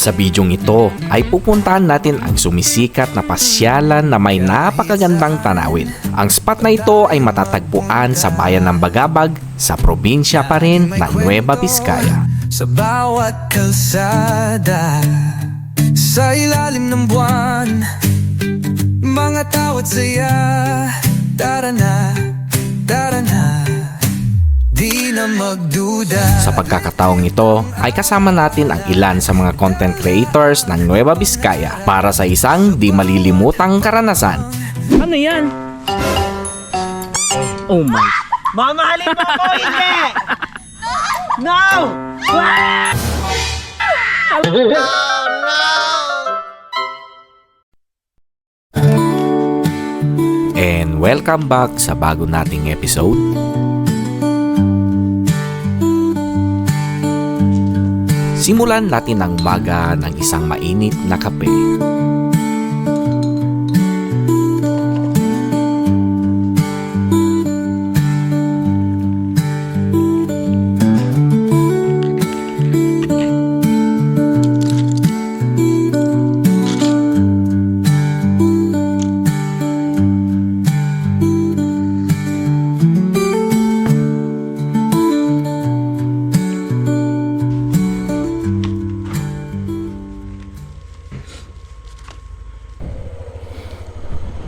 Sa bidyong ito ay pupuntahan natin ang sumisikat na pasyalan na may napakagandang tanawin. Ang spot na ito ay matatagpuan sa bayan ng Bagabag sa probinsya pa rin ng Nueva Vizcaya. Sa bawat kalsada, sa ilalim ng buwan, mga tawa't saya, tara na, di na magduda. Sa pagkakataong ito ay kasama natin ang ilan sa mga content creators ng Nueva Vizcaya para sa isang di malilimutang karanasan. Ano yan? Oh my. Mamahalin mo ako, hindi! No! And welcome back sa bago nating episode. Simulan natin ang umaga ng isang mainit na kape.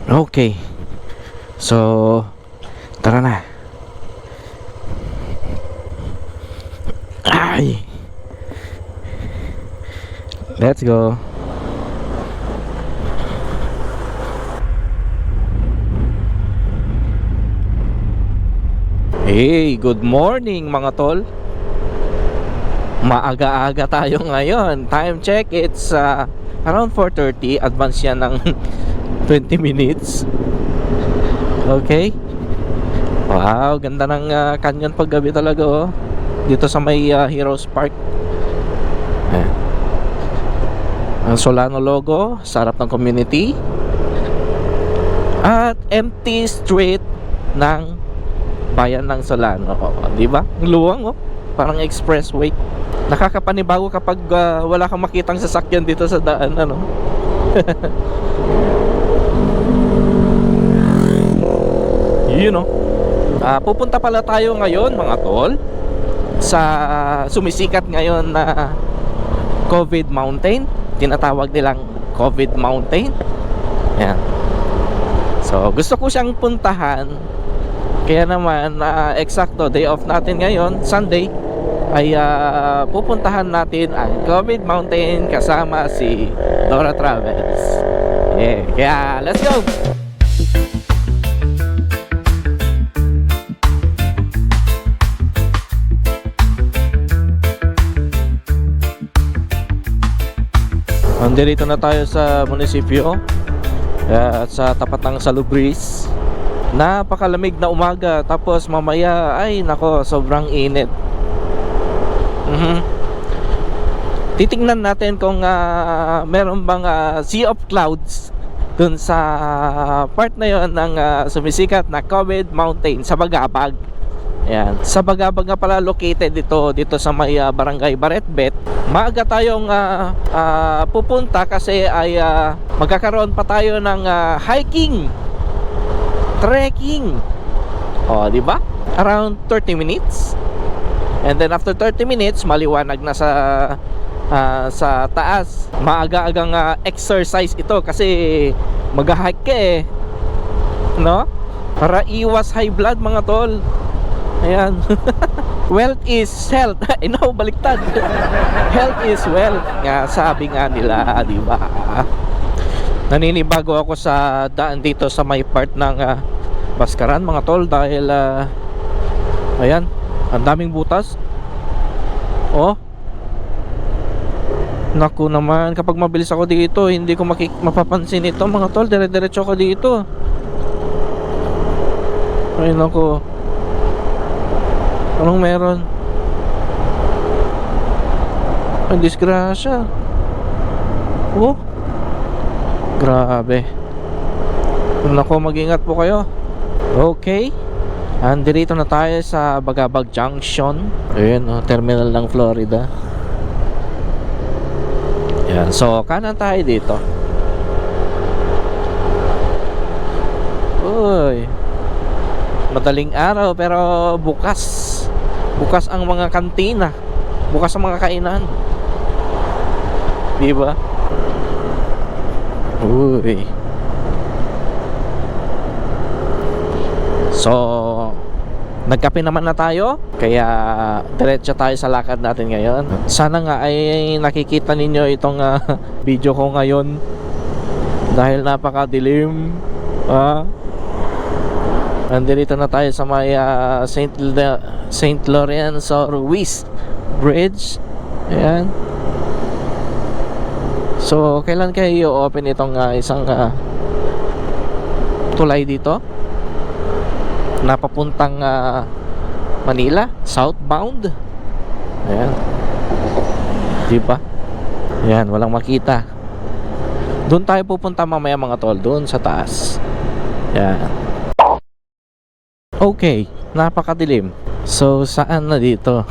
Okay. So, tara na. Ay. Let's go. Hey, good morning mga tol. Maaga-aga tayo ngayon. Time check, it's around 4:30. Advance yan ng 20 minutes. Okay. Wow, ganda ng canyon paggabi talaga oh. Dito sa may Heroes Park. Ang Solano logo sa harap ng community. At empty street ng bayan ng Solano, di ba? Ang luwang oh, parang expressway. Nakakapanibago kapag wala kang makitang sasakyan dito sa daan, ano. You know, pupunta pala tayo ngayon mga tol sa sumisikat ngayon na COVID Mountain. Tinatawag nilang COVID Mountain. Yan. So gusto ko siyang puntahan. Kaya naman eksakto day off natin ngayon, Sunday, ay pupuntahan natin ang COVID Mountain kasama si Dora Travels. Yeah, kaya let's go! Nandito na tayo sa munisipyo at sa tapat ng Salubris. Napakalamig na umaga, tapos mamaya ay nako, sobrang init. Titingnan natin kung meron bang sea of clouds dun sa part na yon ng sumisikat na COVID Mountain sa Bagabag. Ayan. Sa Bagabag nga pala located dito sa may barangay Baretbet. Maaga tayong pupunta kasi ay magkakaroon pa tayo ng hiking, trekking. Oh, di ba? Around 30 minutes. And then after 30 minutes, maliwanag na sa taas. Maaga-agang exercise ito kasi mag-hike ka eh. No? Para iwas high blood mga tol. Ayan. Wealth is health. No, baliktad. Health is wealth. Nga, sabi nga nila, di ba? Naninibago ako sa daan dito sa may part ng Baskaran mga tol dahil ayan, ang daming butas. Oh. Naku naman, kapag mabilis ako dito, hindi ko mapapansin ito mga tol. Dire-diretso ako dito. Ay naku. Anong meron? Ay, disgrasya. Oh, grabe. Naku, mag-ingat po kayo. Okay, andito na tayo sa Bagabag Junction. Ayun, terminal ng Florida. Ayan, so kanan tayo dito. Uy, madaling araw pero bukas ang mga kantina, bukas ang mga kainan, di ba? Uy, so nagkape naman na tayo, kaya diretso tayo sa lakad natin ngayon. Sana nga ay nakikita ninyo itong video ko ngayon dahil napakadilim. Nandito na tayo sa may St. Lorenzo Ruiz Bridge. Ayan. So kailan kayo i-open itong isang tulay dito? Napapuntang Manila, southbound. Ayan. Diba? Ayan, walang makita. Doon tayo pupunta mamaya mga tol, doon sa taas. Ayan. Okay, napakadilim. So, saan na dito?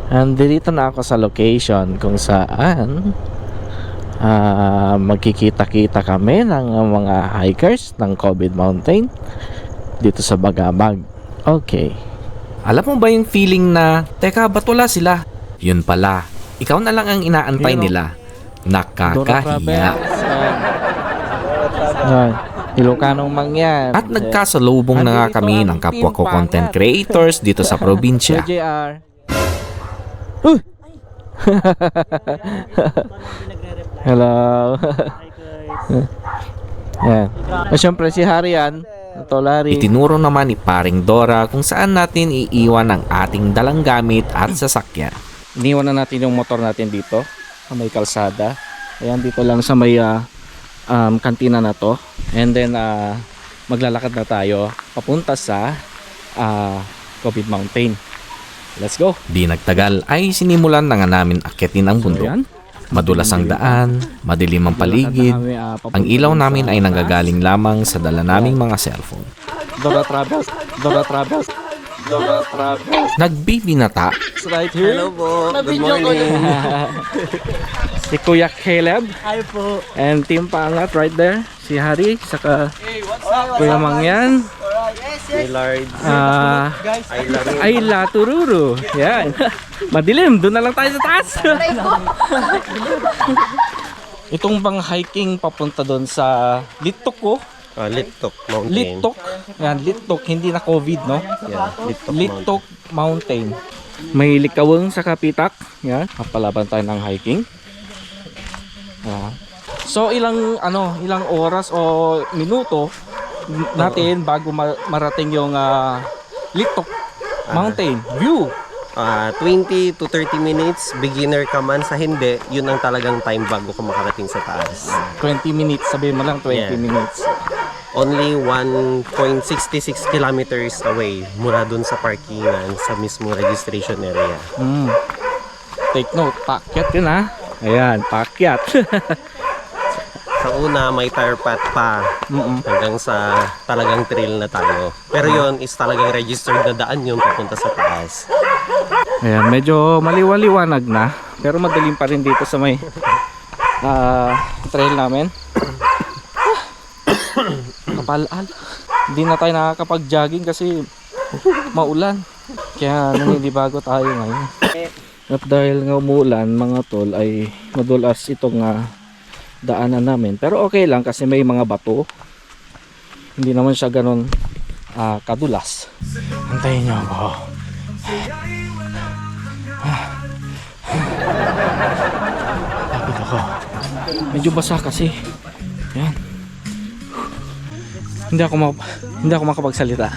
Andito na ako sa location kung saan magkikita-kita kami ng mga hikers ng COVID Mountain dito sa Bagabag. Okay. Alam mo ba yung feeling na, teka, ba't wala sila? Yun pala, ikaw na lang ang inaantay nila. Nakakahiya. Ilocanong mangyan. At nagkasalubong na nga kami ng kapwa ko content creators dito sa probinsya. JR. Hello. Yan. At syempre si Harian, Tolari. Itinuro naman ni Paring Dora kung saan natin iiwan ang ating dalang gamit at sasakyan. Iniwan na natin yung motor natin dito sa may kalsada. Ayan, dito lang sa may kantina na to. And then maglalakad na tayo papunta sa COVID Mountain. Let's go. Di nagtagal ay sinimulan na nga namin akyatin ang bundok. Madulas ang daan, madilim ang paligid. Ang ilaw namin ay nanggagaling lamang sa dala naming mga cellphone. Dora Travels. Nagbibinata. Right here. Hello po. Good morning. Si Kuya Caleb. Hi po. And Team Pangat right there. Si Hari, saka Kuya Mangyan. Lord. Ayla Tururu. Yan. Madilim, doon na lang tayo sa taas. Itong bang hiking papunta doon sa Litok ko. Litok Mountain. Litok. Yan, Litok, hindi na COVID, no? Yeah, Litok Mountain. May likawang sa Kapitak. Yan, papalaban tayo ng hiking. So ilang oras o minuto natin bago marating yung Litok Mountain view. 20 to 30 minutes, beginner ka man sa hindi, yun ang talagang time bago ka makarating sa taas. 20 minutes, sabihin mo lang 20 Yeah. minutes. Only 1.66 kilometers away mula dun sa parkingan sa mismong registration area. Take note, paakyat yun ha. Ayan, paakyat. Sa una, may tire path pa hanggang sa talagang trail na tayo. Pero yun is talagang registered na daan yun papunta sa taas. Ayan, medyo maliwaliwanag na. Pero madilim pa rin dito sa may trail namin. Kapal-al. Hindi na tayo nakakapag-jogging kasi maulan. Kaya naninibago tayo ngayon. At dahil nga umulan mga tol ay madulas itong daanan namin. Pero okay lang kasi may mga bato. Hindi naman siya ganun kadulas. Antayin nyo ako. Pagod ako. Medyo basa kasi. Yan. Hindi ako makapagsalita.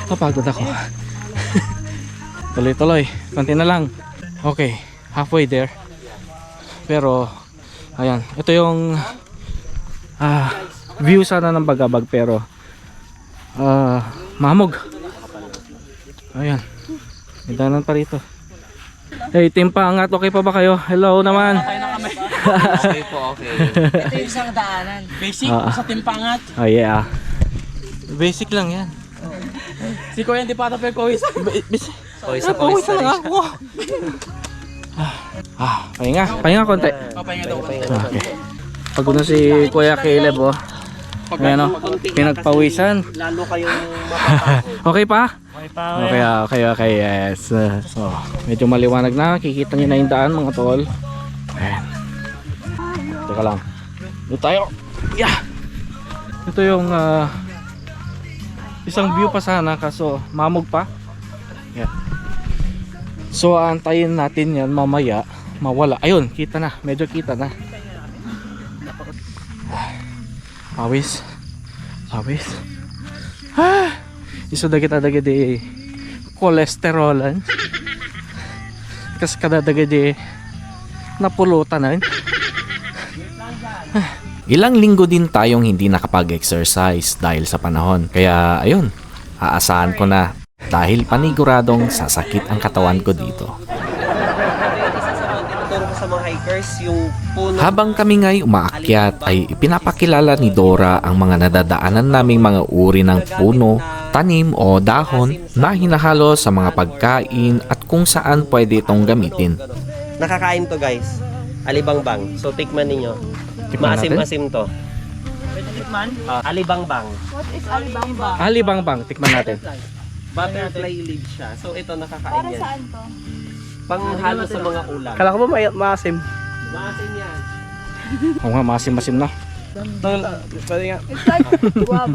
Napagod ako. Tuloy-tuloy. Konti na lang. Okay. Halfway there. Pero ayan, ito yung view sana ng Bagabag pero mamog. Ayan. May daanan pa rito. Hey, Team Pangat, okay pa ba kayo? Hello naman. Okay na kami. Okay po, okay. Ito yung isang daanan. Basic sa Timpangat. Oh yeah. Basic lang yan. Si Kuya hindi pa tapos pawis. Pawis lang ako. Pahinga konti. Okay. Pagod na si Kuya Caleb, oh. Ayan, oh. Pinagpawisan. Lalo kayong mapapagod. Okay pa? Okay, yes. So, medyo maliwanag na. Kikita niyo na yung daan, mga tol. Ayan. Teka lang. Dito tayo. Yeah! Ito yung isang view pa sana, kaso mamog pa. Yeah. So, antayin natin yan mamaya. Mawala. Ayun, kita na. Medyo kita na. Pawis. Iso da kita dagadi kolesterolan. Kas kada dagadi napulutan. Ilang linggo din tayong hindi nakapag-exercise dahil sa panahon. Kaya ayun, aasahan ko na dahil paniguradong sasakit ang katawan ko dito. Tinuturo ko sa mga hikers yung puno. Habang kami nga'y umaakyat ay ipinapakilala ni Dora ang mga nadadaanan naming mga uri ng puno, tanim o dahon na hinahalo sa mga pagkain at kung saan pwede itong gamitin. Nakakain to guys. Alibangbang. So tikman ninyo. Tikman natin? Maasim-asim to. Alibangbang. Alibangbang, tikman natin. Butterfly leaf siya. So ito nakakain yan. Saan to? Panghalo sa mga ulam. Kala ko ba maasim? Maasim yan. Oo nga, masim-masim na. Pwede nga. Oo.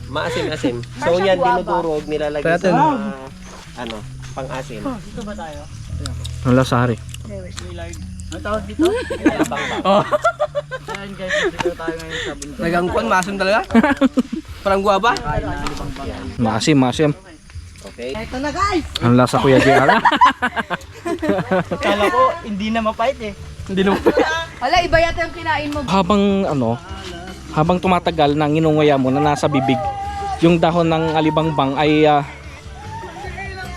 Maasim-asim. So yan dinudurog, nilalagay sa mga ano, pang-asim. Ang lasari. Nagangkuan, maasim talaga. Parang guwaba. Masim. Okay. Ang lasa Kuya JR. Kala ko, hindi na mapait eh. Hindi na Wala, iba yata yung kinain mo. Habang tumatagal na nginunguya mo na nasa bibig, yung dahon ng alibangbang ay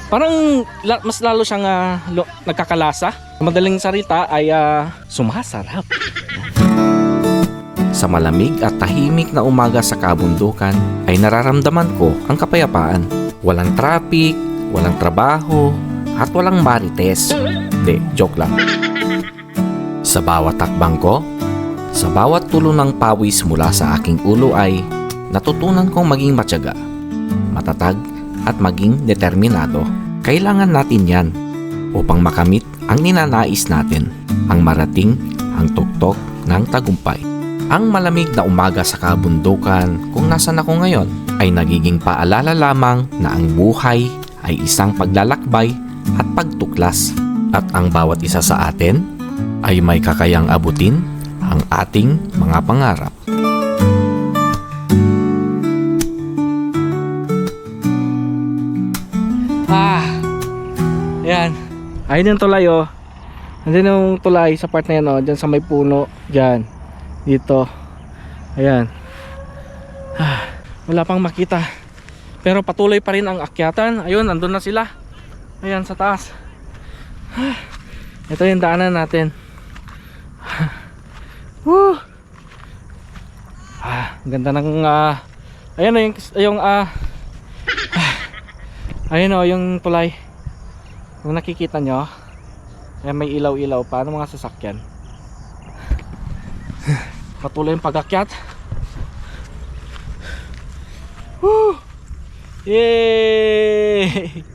parang mas lalo siyang nagkakalasa. Madaling salita ay sumasarap. Sa malamig at tahimik na umaga sa kabundukan ay nararamdaman ko ang kapayapaan. Walang traffic, walang trabaho, at walang marites. Hindi, joke lang. Sa bawat takbang ko, sa bawat tulo ng pawis mula sa aking ulo ay natutunan kong maging matyaga, matatag at maging determinado. Kailangan natin yan upang makamit ang ninanais natin, ang marating, ang tuktok ng tagumpay. Ang malamig na umaga sa kabundukan kung nasan ako ngayon ay nagiging paalala lamang na ang buhay ay isang paglalakbay at pagtuklas at ang bawat isa sa atin ay may kakayang abutin ang ating mga pangarap. Ayan. Ayun yung tulay, oh. Nandiyan yung tulay sa part na yan, oh. Diyan sa may puno. Diyan. Dito. Ayan. Wala pang makita. Pero patuloy pa rin ang akyatan. Ayun, andun na sila. Ayan, sa taas. Ito yung daanan natin. Woo! Ang ganda ng ayan, ayun, oh, yung tulay. Kung nakikita nyo, ayan, may ilaw-ilaw pa ng mga sasakyan. Patuloy yung pag-akyat. Woo! Yay!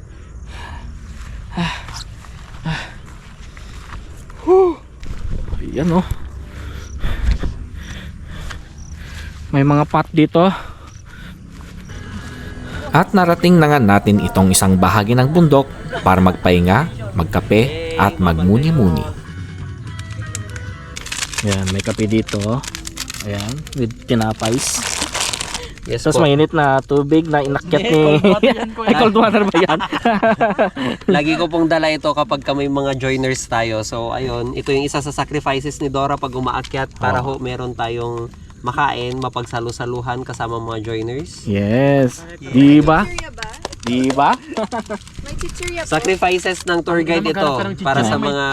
Woo! Ayan, oh. May mga pot dito. At narating na nga natin itong isang bahagi ng bundok para magpahinga, magkape at magmuni-muni. Ayan, may kape dito. Ayan, with tinapais. Yes Tapos po. mainit na tubig na inakyat ni... Ay, cold water ba yan? Lagi ko pong dala ito kapag may mga joiners tayo. So ayun, ito yung isa sa sacrifices ni Dora pag umaakyat para ho meron tayong makain, mapagsalu-saluhan kasama mga joiners. Yes. Di ba? Di ba? May chichirya po. Sacrifices ng tour guide ito para sa mga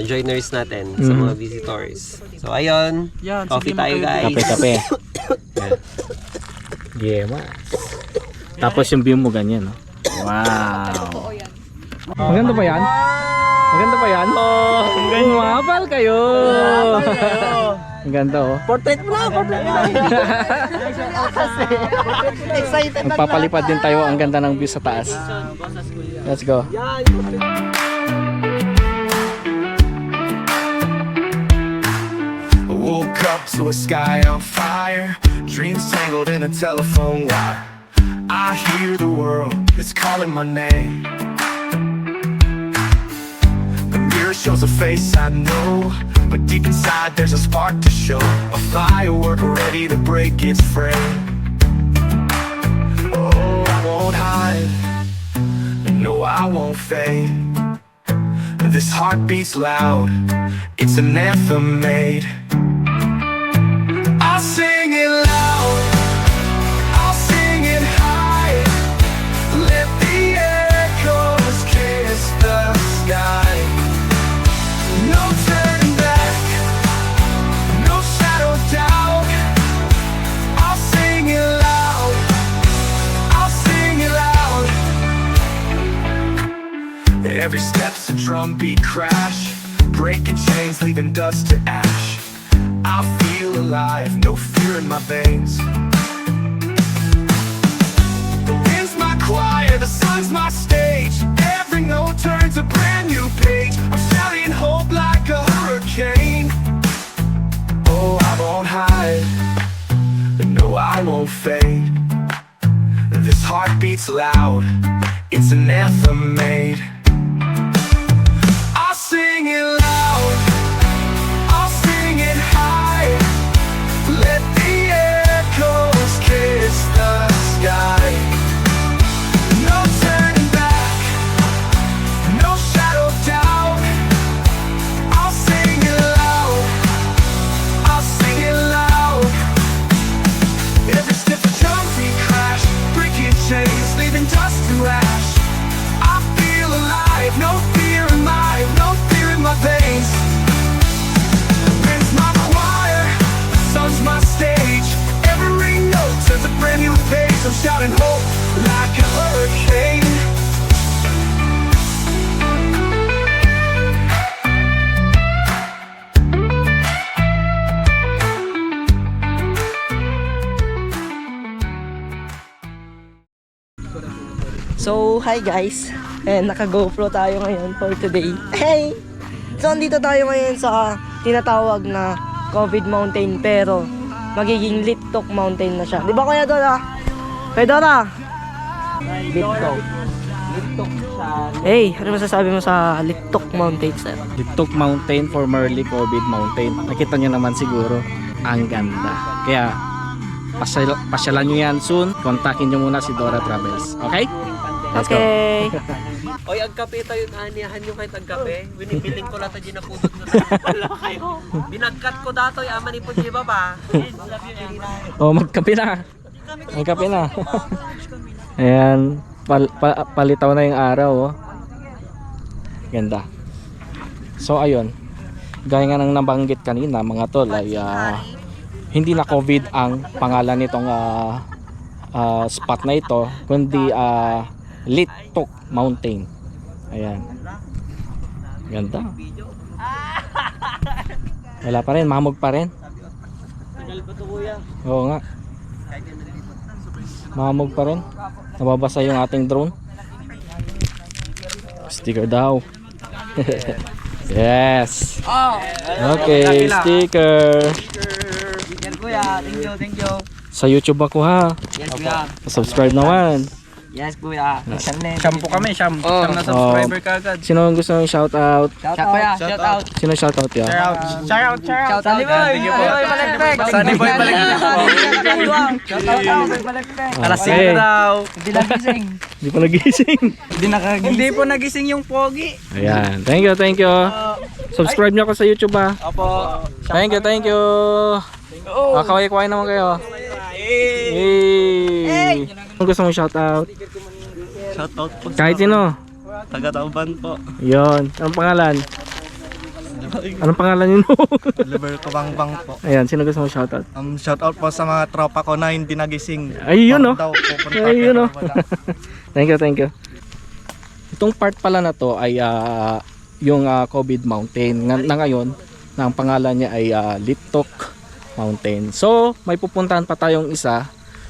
joiners natin, sa mga visitors. So ayun, coffee tayo guys. Kape. Yema. Tapos yung view mo ganyan, no? Wow. Oo yan. Maganda ba yan? Maganda ba yan? Oh, umabal kayo. Ang ganda oh. Portrait mo na, portrait mo na. Excited na. Magpapalipad din tayo. Ang ganda ng view sa taas. Let's go. I woke up to a sky on fire, dreams tangled in a telephone wire. I hear the world, it's calling my name. The mirror shows a face I know, but deep inside there's a spark to show. A firework ready to break its frame. Oh, I won't hide, no I won't fade. This heart beats loud, it's an anthem made. I'll sing it loud, I'll sing it high. Let the echoes kiss the sky. No turning back, no shadow of doubt. I'll sing it loud, I'll sing it loud. Every step's a drumbeat crash, breaking chains, leaving dust to ash. I feel alive, no fear in my veins. The wind's my choir, the sun's my stage. Every note turns a brand new page. I'm shouting hope like a hurricane. Oh, I won't hide, no, I won't fade. This heart beats loud, it's an anthem made. I'll sing it loud, I'll sing it high. Let the echoes kiss the sky. No turning back, no shadow of doubt. I'll sing it loud, I'll sing it loud. Every step a drumbeat crash, breaking chains, leaving dust to ash. I feel alive, no fear in my veins. The wind's my choir, the sun's my stage. Every note turns a brand new page. I'm shouting hope like a hurricane. So, hi guys. Naka-GoPro tayo ngayon for today. Hey! So, andito tayo ngayon sa tinatawag na COVID Mountain pero magiging Littok Mountain na siya. Di ba Kuya Dora? Kuya Dora? Littok. Hey, ano masasabi mo sa Littok Mountain, sir? Littok Mountain, formerly COVID Mountain. Nakita nyo naman siguro, ang ganda. Kaya, pasyalan nyo yan soon. Kontakin nyo muna si Dora Travels. Okay? Let's go. Okay. Oy, ang kape tayo, anihan nyo kahit ang kape. Winipiling ko lang tayo na pudot na wala kayo. Binagkat ko dato, yaman ni Puji ba? Oh, magkape na. Magkape na. Ayan, palitaw na yung araw, oh. Ganda. So, ayun. Gaya nga ng nabanggit kanina, mga tol, ay hindi na COVID ang pangalan nitong spot na ito, kundi Littok Mountain. Ayan. Ganda. Wala pa rin, mamog pa rin. Oo nga. Mamog pa rin. Nababasa yung ating drone. Sticker daw. Yes. Okay, sticker. Yan Kuya, thank you. Sa YouTube ako ha. Yes Kuya. Subscribe naman. Yes Kuya. Shampoo kami, shampoo na subscriber ka agad. Sino ang gusto ng shout out? Shout out. Sino shout out ya? Shout out. Sunny Boy. Thank you po. Sunny Boy Malagpek. Shout out Boy Malagpek. Alas 5 daw. Hindi lang gising. Hindi pa nagising. Hindi po nagising yung pogi. Ayan. Thank you. Subscribe nyo ako sa YouTube ha. Opo. Thank you. Kaway-kaway naman kayo. Hey. Ang gusto mong shout out? Shout out po Kahit sino. taga-Tauban po. Yon. Anong pangalan? Anong pangalan yun? Oliver Kubangbang po. Ayan. Sino gusto mong shout out? Shout out po sa mga tropa ko na hindi nagising. Ay, yun oh. Daw, pupunta Ay, yun oh. pero wala. Thank you. Itong part pala na to ay yung COVID mountain na ngayon na ang pangalan niya ay Litok Mountain. So may pupuntahan pa tayong isa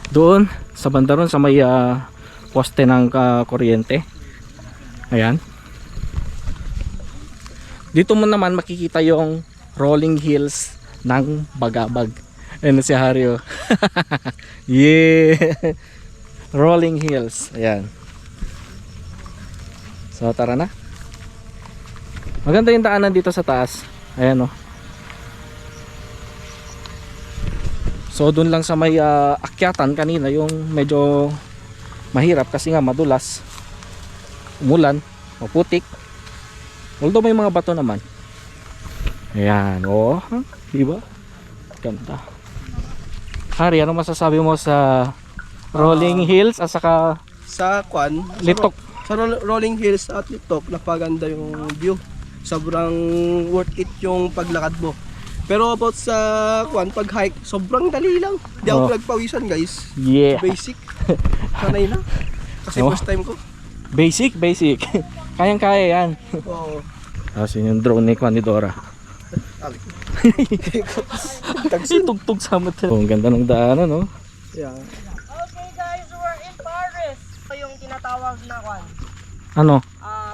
doon sa banda ron sa may poste ng kuryente. Ayan. Dito mo naman makikita yung rolling hills ng Bagabag. Ayan si Hario. Yeah. Rolling hills. Ayan. So tara na. Maganda yung daanan dito sa taas. Ayan oh. So doon lang sa may akyatan kanina yung medyo mahirap kasi nga madulas, umulan, maputik. Although may mga bato naman. Ayan oh, diba? Ganda. Hari, ano masasabi mo sa rolling hills at saka Sa Kwan, Litok? sa Rolling Hills at Litok, napaganda yung view. Sobrang worth it yung paglakad mo. Pero about sa Kwan, pag hike, sobrang dali lang. Di ako Oh. nagpawisan guys. Yeah. Basic. Sanay na. Kasi Oh. first time ko. Basic. Kayang-kaya yan. Oo. Tapos yun yung drone ni Kwan ni Dora. Tagsin. Tugtog sa mata. Oh, ang ganda ng daanan, no? Yeah. Okay guys, we're in Paris. Ito yung tinatawag na kwan. Ano?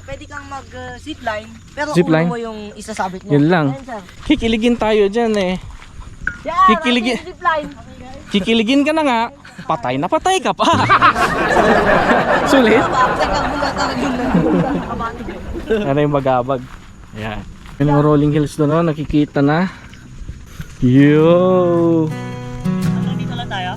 Pwede kang mag zipline, pero Zipline? ulo mo yung isasabit mo. Yun lang. Ayan, sir. Kikiligin tayo dyan eh. Yan, Kikiligin. ating zipline. Kikiligin ka na nga. Patay na patay ka pa. Sulit. Teka, muna talaga yung nandun. Ano yung Bagabag. Ayan. Yung mga rolling hills doon, oh, nakikita na. Yo! Pero pwede naman tayo.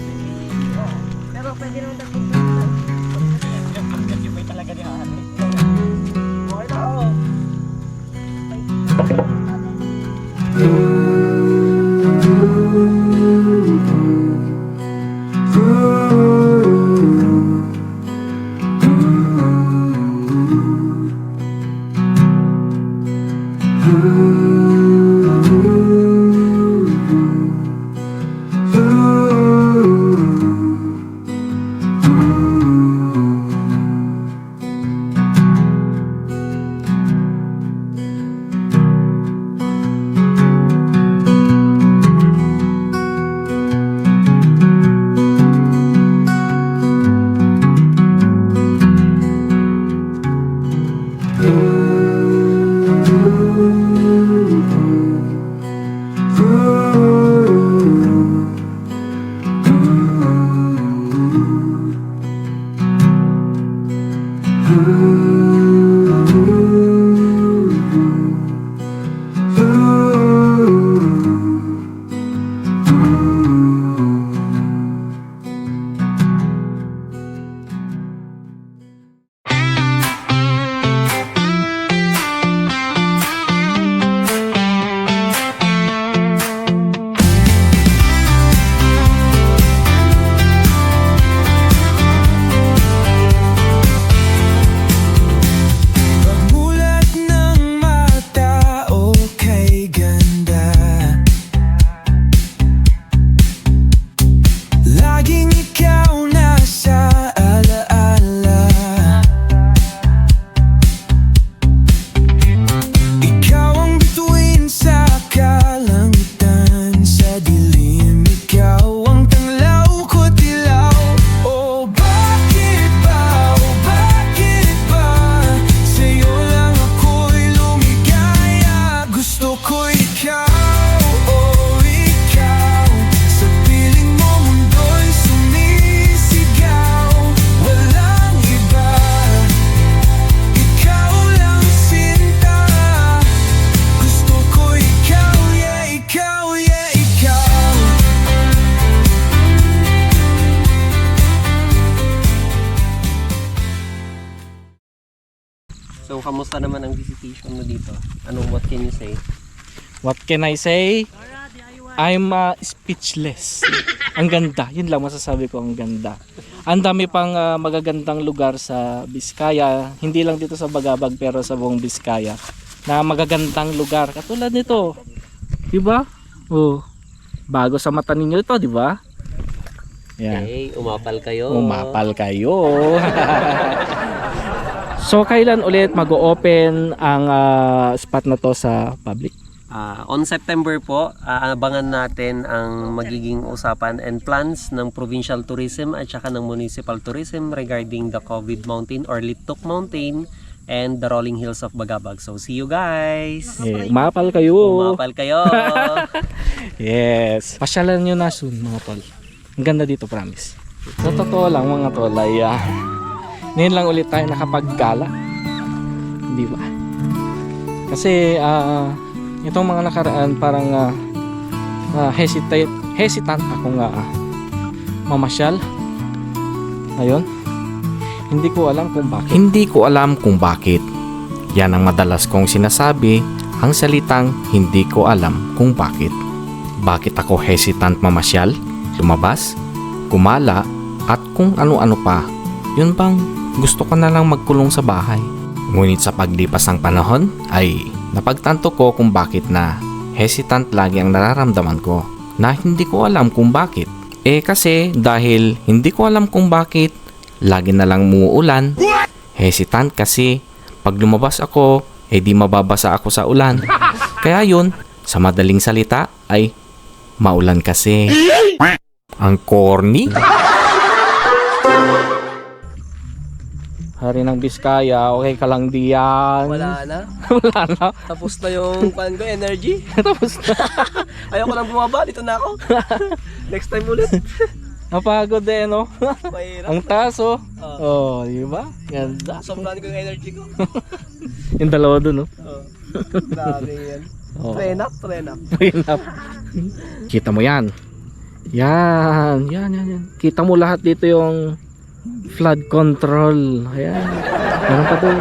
So, kamusta naman ang visitation mo dito? What can you say? What can I say? I'm speechless. Ang ganda. Yun lang masasabi ko, ang ganda. Ang dami pang magagandang lugar sa Biskaya. Hindi lang dito sa Bagabag pero sa buong Biskaya. Na magagandang lugar. Katulad nito. Diba? Oh. Bago sa mata ninyo ito, diba? Yan. Okay, umapal kayo. Umapal kayo. So kailan ulit mag-open ang spot na to sa public? On September po, abangan natin ang magiging usapan and plans ng Provincial Tourism at saka ng Municipal Tourism regarding the COVID Mountain or Litok Mountain and the Rolling Hills of Bagabag. So see you guys! Umapal kayo! Umapal kayo! Yes! Pasyalan nyo na soon mga tol. Ang ganda dito, promise. Sa totoo lang mga tol ay ngayon lang ulit tayo nakapaggala. Di ba? Kasi itong mga nakaraan parang hesitant ako nga mamasyal. Ayun. Hindi ko alam kung bakit. Hindi ko alam kung bakit. Yan ang madalas kong sinasabi, ang salitang hindi ko alam kung bakit. Bakit ako hesitant mamasyal, lumabas, kumala, at kung ano-ano pa. Yun bang gusto ko na lang magkulong sa bahay. Ngunit sa paglipas ng panahon ay napagtanto ko kung bakit na hesitant lagi ang nararamdaman ko na hindi ko alam kung bakit. Kasi dahil hindi ko alam kung bakit, lagi na lang umuulan. Hesitant kasi pag lumabas ako, di mababasa ako sa ulan. Kaya yun, sa madaling salita ay maulan kasi. Ang corny. Hari ng Biskaya, okay ka lang diyan. Wala na. Wala na. Tapos na yung kuan ko, energy. Tapos na. Ayoko nang bumaba, dito na ako. Next time ulit. Napagod no? Mahirap. Ang taas oh. Di ba? Ganda. Sobrang ko yung energy ko. Yung dalawa dun Grabe yan. Oh. Train up, train up. Enough. Kita mo yan. Yan. Kita mo lahat dito yung flood control. Ayan. Meron pa doon.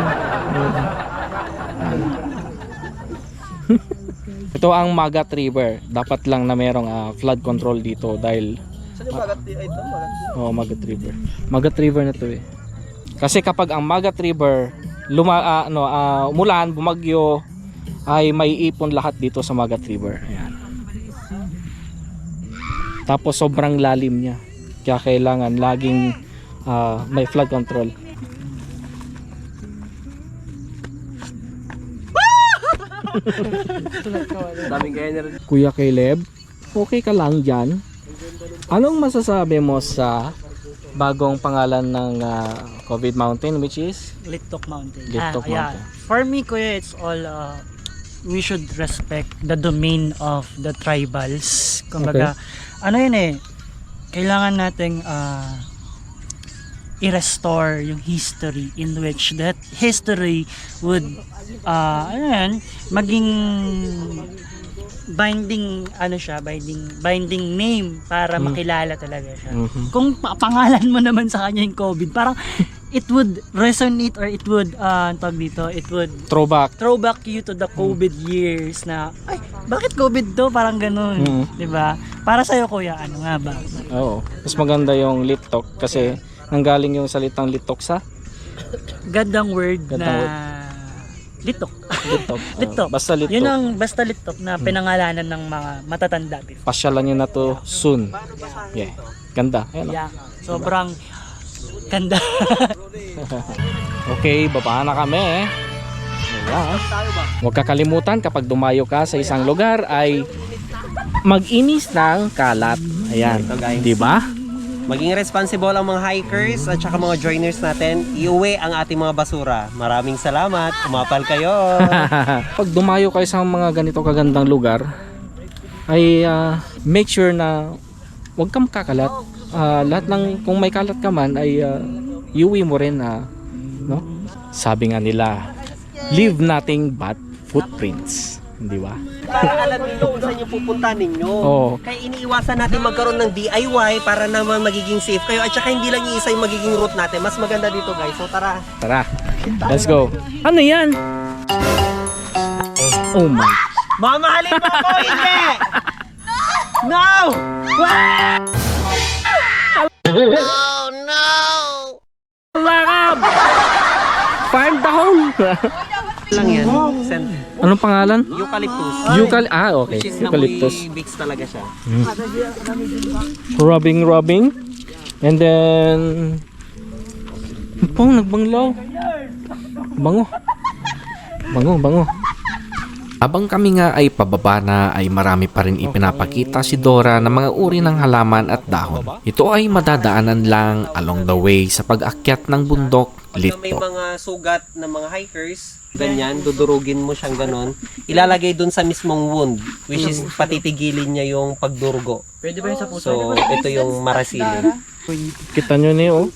Ito ang Magat River. Dapat lang na merong flood control dito dahil Saan yung Magat? Ito, Magat. Magat River. Magat River na to Kasi kapag ang Magat River umulan, bumagyo, ay may ipon lahat dito sa Magat River. Ayan. Tapos sobrang lalim niya. Kaya kailangan laging may flood control. Daming energy. Kuya Caleb, okay ka lang dyan? Anong masasabi mo sa bagong pangalan ng COVID Mountain, which is? Litok Mountain. Litok Mountain. For me, kuya, it's all we should respect the domain of the tribals. Kumbaga, ano yun kailangan nating i-restore yung history in which that history would maging binding name para makilala talaga siya. Kung pangalan mo naman sa kanya yung COVID, parang it would resonate or it would it would throwback you to the COVID years na ay, bakit COVID to? Parang ganun, 'di ba? Para sa iyo kuya, ano nga ba? Oo. Mas maganda yung litok kasi nanggaling yung salitang litok sa Gandang word na litok. Litok. Basta litok. Yun ang basta litok na pinangalanan ng mga matatanda before. Pasyalan nyo na to soon. Yeah. Ganda. Ayan, Yeah. Sobrang ganda. Okay, baba na kami. Ayan. Huwag kakalimutan kapag dumayo ka sa isang lugar ay mag-inis ng kalat. Ayan. Ito, guys. Diba? Maging responsible ang mga hikers at saka mga joiners natin. Iuwi ang ating mga basura. Maraming salamat. Umapal kayo. Pag dumayo kayo sa mga ganito kagandang lugar ay make sure na huwag kang kakalat. Lahat ng kung may kalat ka man ay iuwi mo rin no? Sabi nga nila, leave nothing but footprints. Di ba? Para alam niyo kung saan yung pupunta ninyo. Oo. Kaya iniiwasan natin magkaroon ng DIY para naman magiging safe kayo. At saka hindi lang iisa yung magiging route natin. Mas maganda dito guys. So tara. Tara. Let's go. Ano yan? Oh my. Mamahalin mo ako! Hindi! No! Lakab! Farm down! Lang yan. Send. Anong pangalan? Eucalyptus. Okay. Which is Eucalyptus. namoy Vicks talaga siya. Rubbing. And then... Pong, nagbanglaw. Bango. Bango. Habang kami nga ay pababa na ay marami pa rin ipinapakita si Dora ng mga uri ng halaman at dahon. Ito ay madadaanan lang along the way sa pag-akyat ng bundok May Litto. mga sugat ng mga hikers, ganyan, dudurugin mo siyang ganon. Ilalagay dun sa mismong wound, which is patitigilin niya yung pagdurugo. Pwede ba yung sa puso? So, ito yung marasilin. Kita nyo ni oh.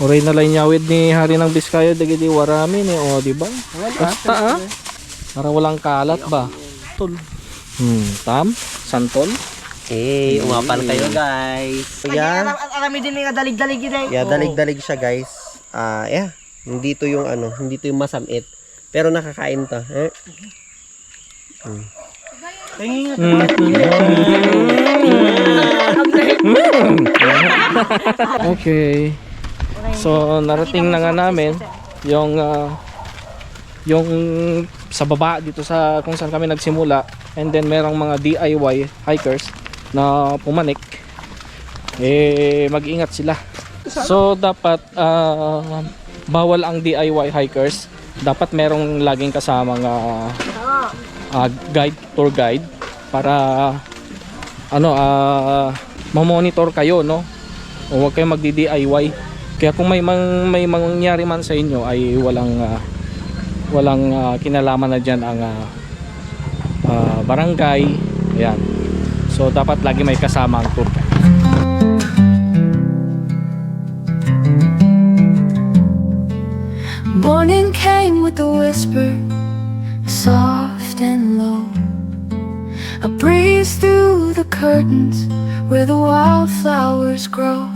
Oray na lang nyawid ni Hari ng Biskaya dagiti warami ni oh, di ba? Basta para walang kalat ba? Tol. Tam, santol. Umapal kayo guys. Yan. Arami din may dalig-dalig yun. Yeah, dalig-dalig siya guys. Hindi to yung hindi to yung masamit. Pero nakakain to. Okay. So narating na nga namin yung sa baba dito sa kung saan kami nagsimula, and then merong mga DIY hikers na pumanik. Mag-ingat sila. So dapat bawal ang DIY hikers. Dapat merong laging kasamang tour guide para mamonitor kayo, no? O huwag kayong magdi-DIY. Kaya kung may mangyari man sa inyo ay walang kinalaman na dyan ang barangay. Ayan. So dapat lagi may kasama ang tour guide. Morning came with a whisper, soft and low. A breeze through the curtains where the wildflowers grow.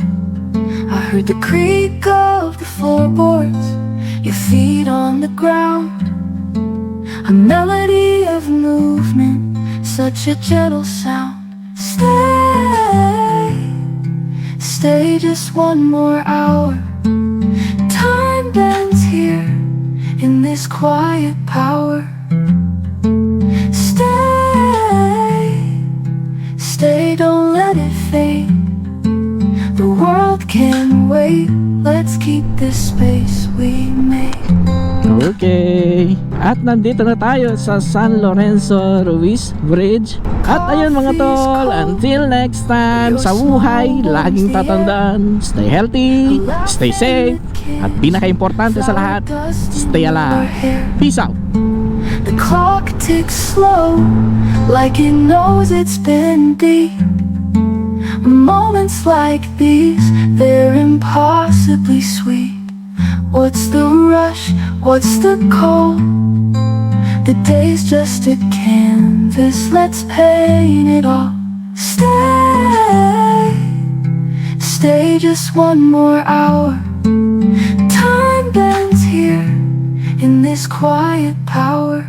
I heard the creak of the floorboards, your feet on the ground. A melody of movement, such a gentle sound. Stay just one more hour. Time bends here in this quiet power. Stay, don't let it fade. The world can wait. Let's keep this space we made. Okay. At nandito na tayo sa San Lorenzo Ruiz Bridge. At ayun mga tol, until next time, sa buhay, laging tatandaan, stay healthy, stay safe, at pinaka-importante sa lahat, stay alive. Peace out! The clock ticks slow, like it knows it's been deep. Moments like these, they're impossibly sweet. What's the rush? What's the cold? The day's just a canvas, let's paint it all. Stay just one more hour. Time bends here in this quiet power.